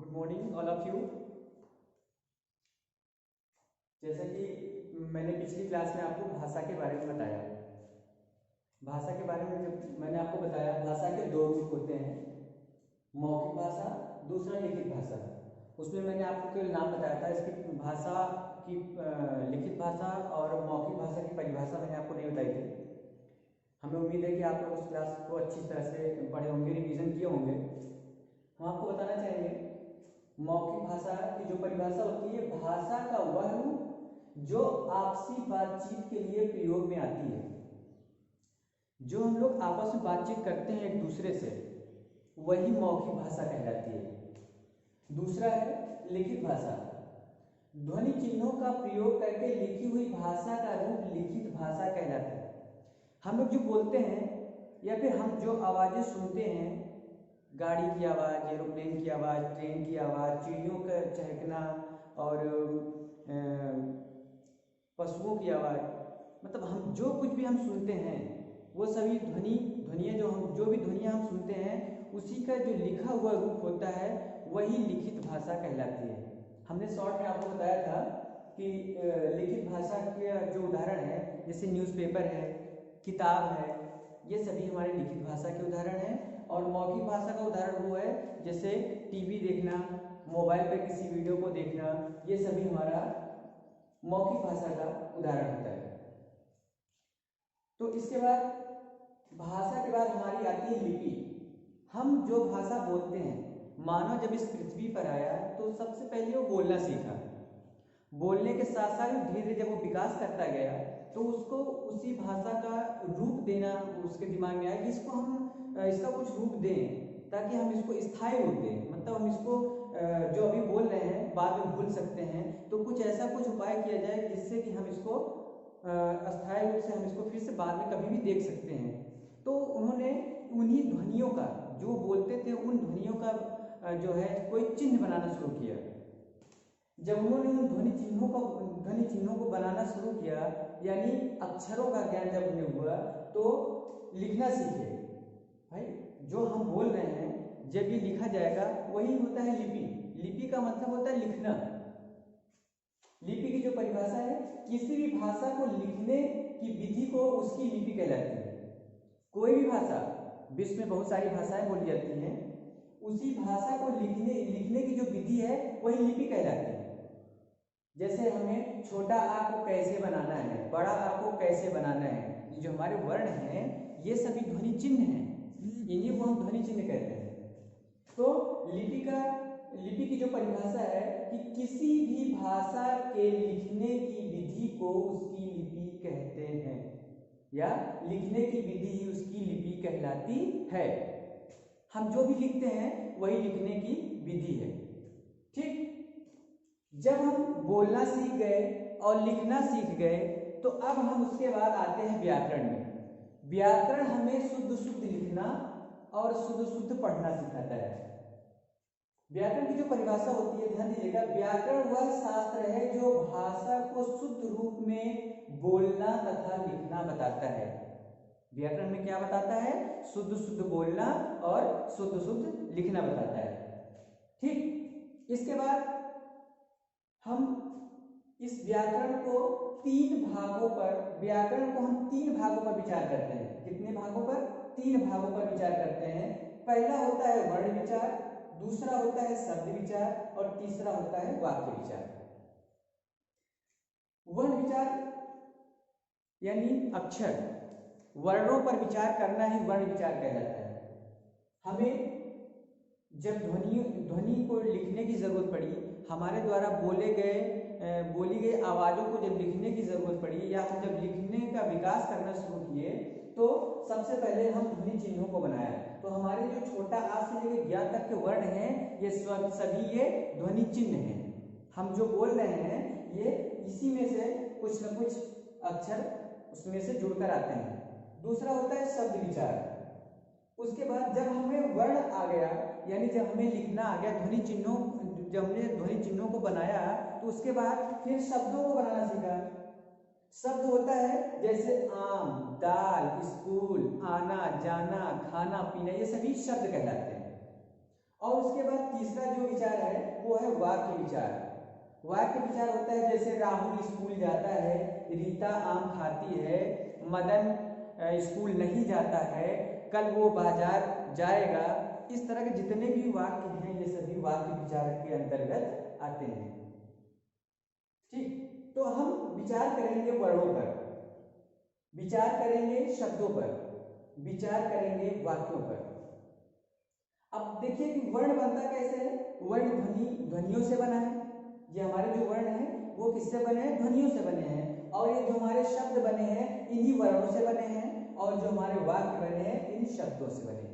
Good morning all of you. जैसा कि मैंने पिछली क्लास में आपको भाषा के बारे में बताया, भाषा के बारे में जब मैंने आपको बताया भाषा के दो रूप होते हैं, मौखिक भाषा, दूसरा लिखित भाषा। उसमें मैंने आपको केवल नाम बताया था, इसकी भाषा की लिखित भाषा और मौखिक भाषा की परिभाषा मैंने आपको नहीं बताई थी। हमें उम्मीद है कि आप लोग उस क्लास को अच्छी तरह से पढ़े होंगे, रिवीजन किए होंगे। हम आपको बताना चाहेंगे मौखिक भाषा की जो परिभाषा होती है, भाषा का वह रूप जो आपसी बातचीत के लिए प्रयोग में आती है। जो हम लोग आपस में बातचीत करते हैं एक दूसरे से, वही मौखिक भाषा कहलाती है। दूसरा है लिखित भाषा। ध्वनि चिन्हों का प्रयोग करके लिखी हुई भाषा का रूप लिखित भाषा कहलाता है। हम लोग जो बोलते हैं या फिर हम जो आवाजें सुनते हैं, गाड़ी की आवाज़, एरोप्लेन की आवाज़, ट्रेन की आवाज़, चिड़ियों का चहकना और पशुओं की आवाज़, मतलब हम जो कुछ भी हम सुनते हैं वो सभी ध्वनियाँ जो भी ध्वनियाँ हम सुनते हैं, उसी का जो लिखा हुआ रूप होता है वही लिखित भाषा कहलाती है। हमने शॉर्ट में आपको बताया था कि लिखित भाषा के जो उदाहरण है, जैसे न्यूज़पेपर है, किताब है, ये सभी हमारे लिखित भाषा के उदाहरण हैं। और मौखिक भाषा का उदाहरण वो है जैसे टीवी देखना, मोबाइल पर किसी वीडियो को देखना, ये सभी हमारा मौखिक भाषा का उदाहरण होता है। तो इसके बाद भाषा के बाद हमारी आती है लिपि। हम जो भाषा बोलते हैं, मानव जब इस पृथ्वी पर आया तो सबसे पहले वो बोलना सीखा। बोलने के साथ साथ धीरे धीरे जब वो विकास करता गया तो उसको उसी भाषा का रूप देना उसके दिमाग में आया कि इसका कुछ रूप दें ताकि हम इसको स्थायी रूप दें, मतलब हम इसको जो अभी बोल रहे हैं बाद में भूल सकते हैं, तो कुछ ऐसा कुछ उपाय किया जाए जिससे कि हम इसको अस्थायी रूप से हम इसको फिर से बाद में कभी भी देख सकते हैं। तो उन्होंने उन्हीं ध्वनियों का, जो बोलते थे उन ध्वनियों का जो है कोई चिन्ह बनाना शुरू किया। जब उन्होंने उन ध्वनि चिन्हों को बनाना शुरू किया, यानी अक्षरों का ज्ञान जब उन्हें हुआ, तो लिखना सीखे। भाई जो हम बोल रहे हैं जब ये लिखा जाएगा वही होता है लिपि। लिपि का मतलब होता है लिखना। लिपि की जो परिभाषा है, किसी भी भाषा को लिखने की विधि को उसकी लिपि कहलाती है। कोई भी भाषा, विश्व में बहुत सारी भाषाएं बोली जाती हैं, उसी भाषा को लिखने की जो विधि है वही लिपि कहलाती है। जैसे हमें छोटा आ को कैसे बनाना है, बड़ा आ को कैसे बनाना है, ये जो हमारे वर्ण हैं ये सभी ध्वनि चिन्ह हैं, इन्हीं को हम ध्वनि चिन्ह कहते हैं। तो लिपि की जो परिभाषा है कि किसी भी भाषा के लिखने की विधि को उसकी लिपि कहते हैं, या लिखने की विधि ही उसकी लिपि कहलाती है। हम जो भी लिखते हैं वही लिखने की विधि है। ठीक, जब हम बोलना सीख गए और लिखना सीख गए तो अब हम उसके बाद आते हैं व्याकरण में। व्याकरण हमें शुद्ध शुद्ध लिखना और शुद्ध शुद्ध पढ़ना सिखाता है। व्याकरण की जो परिभाषा होती है, ध्यान दीजिएगा, व्याकरण वह शास्त्र है जो भाषा को शुद्ध रूप में बोलना तथा लिखना बताता है। व्याकरण में क्या बताता है? शुद्ध शुद्ध बोलना और शुद्ध शुद्ध लिखना बताता है। ठीक, इसके बाद हम इस व्याकरण को तीन भागों पर विचार करते हैं। कितने भागों पर? 3 भागों पर विचार करते हैं। पहला होता है वर्ण विचार, दूसरा होता है शब्द विचार और तीसरा होता है वाक्य विचार। वर्ण विचार यानी अक्षर, वर्णों पर विचार करना ही वर्ण विचार कहलाता है। हमें जब ध्वनि को लिखने की जरूरत पड़ी, हमारे द्वारा बोली गई आवाजों को जब लिखने की जरूरत पड़ी, या हम जब लिखने का विकास करना शुरू किए, तो सबसे पहले हम ध्वनि चिन्हों को बनाया। तो हमारे जो छोटा आ से लेकर ज्ञा तक के वर्ण हैं, ये सभी ये ध्वनि चिन्ह हैं। हम जो बोल रहे हैं ये इसी में से कुछ न कुछ अक्षर उसमें से जुड़कर आते हैं। दूसरा होता है शब्द विचार। उसके बाद जब हमें वर्ण आ गया, यानी जब हमें लिखना आ गया, जब हमने ध्वनि चिन्हों को बनाया, तो उसके बाद फिर शब्दों को बनाना सीखा। शब्द होता है जैसे आम, दाल, स्कूल, आना जाना, खाना पीना, ये सभी शब्द कहलाते हैं। और उसके बाद तीसरा जो विचार है वो है वाक्य विचार। वाक्य विचार होता है जैसे राहुल स्कूल जाता है, रीता आम खाती है, मदन स्कूल नहीं जाता है, कल वो बाजार जाएगा। इस तरह के जितने भी वाक्य हैं ये सभी वाक्य विचार के अंतर्गत आते हैं। ठीक, तो हम विचार करेंगे वर्णों पर, विचार करेंगे शब्दों पर, विचार करेंगे वाक्यों पर। अब देखिए कि वर्ण बनता कैसे है। वर्ण ध्वनियों से बना है। ये हमारे जो वर्ण है वो किससे बने हैं? ध्वनियों से बने हैं। और ये जो हमारे शब्द बने हैं इन्हीं वर्णों से बने हैं, और जो हमारे वाक्य बने हैं इन शब्दों से बने हैं।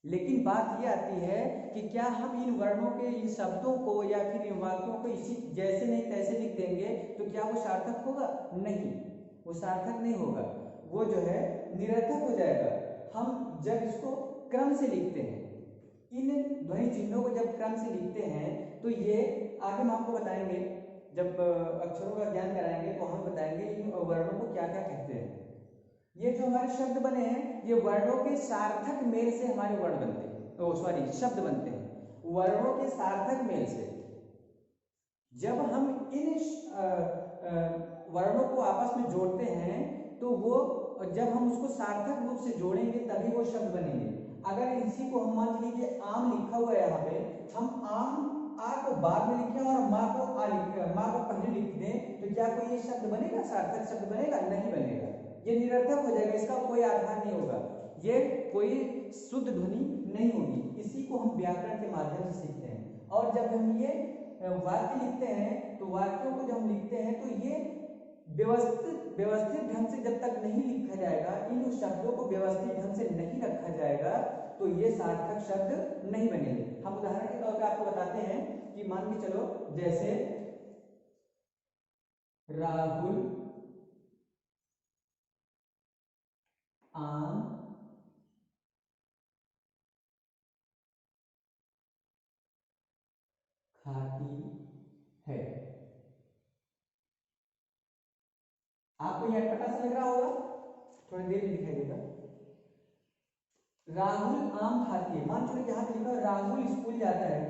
लेकिन बात ये आती है कि क्या हम इन वर्णों के, इन शब्दों को या फिर इन वाक्यों को इसी जैसे नहीं तैसे लिख देंगे तो क्या वो सार्थक होगा? नहीं, वो सार्थक नहीं होगा, वो जो है निरर्थक हो जाएगा। हम जब इसको क्रम से लिखते हैं, इन ध्वनि चिन्हों को जब क्रम से लिखते हैं तो ये आगे हम आपको बताएंगे, जब अक्षरों का ज्ञान कराएंगे तो हम बताएंगे इन वर्णों को क्या क्या कहते हैं। ये जो हमारे शब्द बने हैं ये वर्णों के सार्थक मेल से हमारे वर्ण बनते हैं, शब्द बनते हैं वर्णों के सार्थक मेल से। जब हम इन वर्णों को आपस में जोड़ते हैं तो वो, जब हम उसको सार्थक रूप से जोड़ेंगे तभी वो शब्द बनेंगे। अगर इसी को हम मान लीजिए आम लिखा हुआ है, यहाँ पे हम आम आ को बाद में लिखें और माँ को आ लिखें, माँ को पहले लिख दें तो क्या कोई ये शब्द बनेगा? सार्थक शब्द बनेगा? नहीं बनेगा, ये निरर्थक हो जाएगा, इसका कोई आधार नहीं होगा, ये कोई शुद्ध ध्वनि नहीं होगी। इसी को हम व्याकरण के माध्यम से सीखते हैं। और जब हम ये वाक्य लिखते हैं तो वाक्यों को जब हम लिखते हैं तो ये व्यवस्थित ढंग से जब तक नहीं लिखा जाएगा, इन शब्दों को व्यवस्थित ढंग से नहीं रखा जाएगा तो ये सार्थक शब्द नहीं बनेंगे। हम उदाहरण के तौर पे आपको बताते हैं कि मान के चलो जैसे राहुल आम खाती है। आपको यह अटपटा सा लग रहा होगा, थोड़ी देर में दिखाई देगा। राहुल आम खाती है, मान चलो यहाँ पे लिखा राहुल स्कूल जाता है,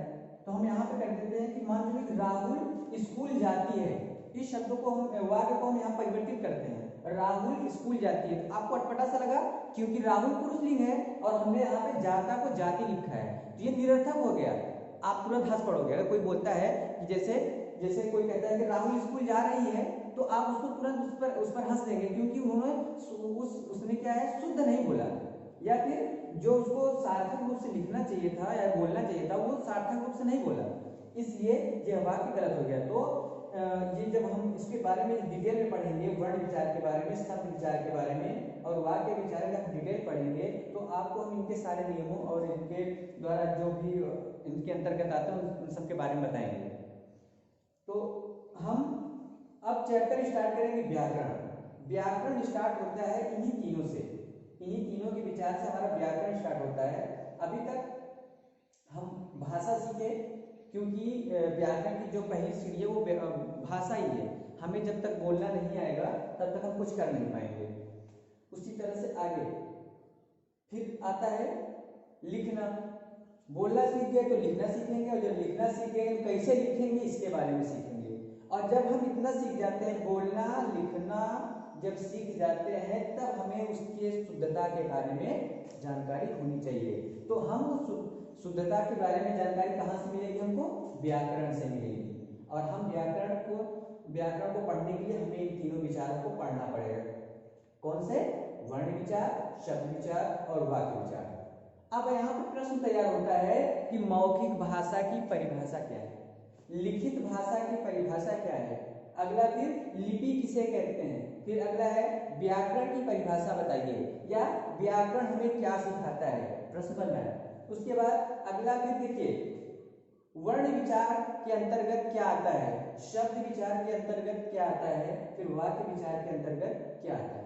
तो हम यहाँ पे कर देते हैं कि मान चलो राहुल स्कूल जाती है। इस शब्द को हम, वाक्य को हम यहाँ परिवर्तित करते हैं, राहुल स्कूल जाती है। आपको अटपटा सा लगा क्योंकि राहुल पुरुषलिंग है और हमने यहाँ पे जाता को जाति लिखा है, तो ये निरर्थक हो गया। आप तुरंत हंस पड़ोगे अगर कोई बोलता है कि जैसे कोई कहता है कि राहुल स्कूल जा रही है, तो आप उसको तुरंत उस पर हंस देंगे क्योंकि उन्होंने उसने क्या है, शुद्ध नहीं बोला, या फिर जो उसको सार्थक रूप से लिखना चाहिए था या बोलना चाहिए था वो सार्थक रूप से नहीं बोला, इसलिए ये वाक्य गलत हो गया। तो ये जब हम इसके बारे में डिटेल में पढ़ेंगे, वर्ण विचार के बारे में, शब्द विचार के बारे में और वाक्य विचार का डिटेल पढ़ेंगे, तो आपको हम इनके सारे नियमों और इनके द्वारा जो भी इनके अंतर्गत आते हैं उन सब के बारे में बताएंगे। तो हम अब चैप्टर स्टार्ट करेंगे व्याकरण। व्याकरण स्टार्ट होता है इन्हीं तीनों से, इन्हीं तीनों के विचार से हमारा व्याकरण स्टार्ट होता है। अभी तक हम भाषा सीखे क्योंकि व्याकरण की जो पहली सीढ़ी है वो भाषा ही है। हमें जब तक बोलना नहीं आएगा तब तक हम कुछ कर नहीं पाएंगे। उसी तरह से आगे फिर आता है लिखना। बोलना सीख गए तो लिखना सीखेंगे, और जब लिखना सीखेंगे तो कैसे लिखेंगे इसके बारे में सीखेंगे। और जब हम इतना सीख जाते हैं, बोलना लिखना जब सीख जाते हैं, तब हमें उसके शुद्धता के बारे में जानकारी होनी चाहिए। तो हम उस शुद्धता के बारे में जानकारी कहाँ से मिलेगी? हमको व्याकरण से मिलेगी। और हम व्याकरण को पढ़ने के लिए हमें इन तीनों विचारों को पढ़ना पड़ेगा। कौन से? वर्ण विचार, शब्द विचार और वाक्य विचार। अब यहाँ पर प्रश्न तैयार होता है कि मौखिक भाषा की परिभाषा क्या है, लिखित भाषा की परिभाषा क्या है, अगला फिर लिपि किसे कहते हैं, फिर अगला है व्याकरण की परिभाषा बताइए, या व्याकरण हमें क्या सिखाता है, प्रश्न बन रहा है। उसके बाद अगला फिर देखिए वर्ण विचार के अंतर्गत क्या आता है, शब्द विचार के अंतर्गत क्या आता है, फिर वाक्य विचार के अंतर्गत क्या आता है।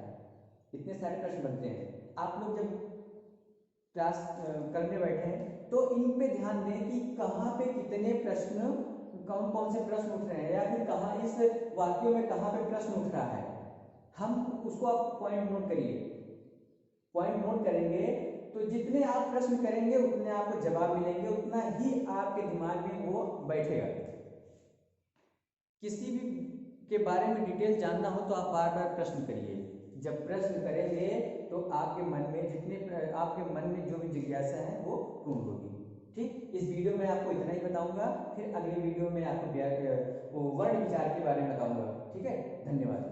इतने सारे प्रश्न बनते हैं। आप लोग जब क्लास करने बैठे हैं तो इन पे ध्यान दें कि कहाँ पे कितने प्रश्न, कौन कौन से प्रश्न उठ रहे हैं, या फिर कहाँ इस वाक्यों में कहाँ पे प्रश्न उठ रहा है। हम उसको आप पॉइंट नोट करिए, पॉइंट नोट करेंगे तो जितने आप प्रश्न करेंगे उतने आपको जवाब मिलेंगे, उतना ही आपके दिमाग में वो बैठेगा। किसी भी के बारे में डिटेल जानना हो तो आप बार बार प्रश्न करिए। जब प्रश्न करेंगे तो आपके मन में जो भी जिज्ञासा है वो पूर्ण होगी। ठीक, इस वीडियो में आपको इतना ही बताऊंगा, फिर अगले वीडियो में आपको वर्ण विचार के बारे में बताऊंगा। ठीक है, धन्यवाद।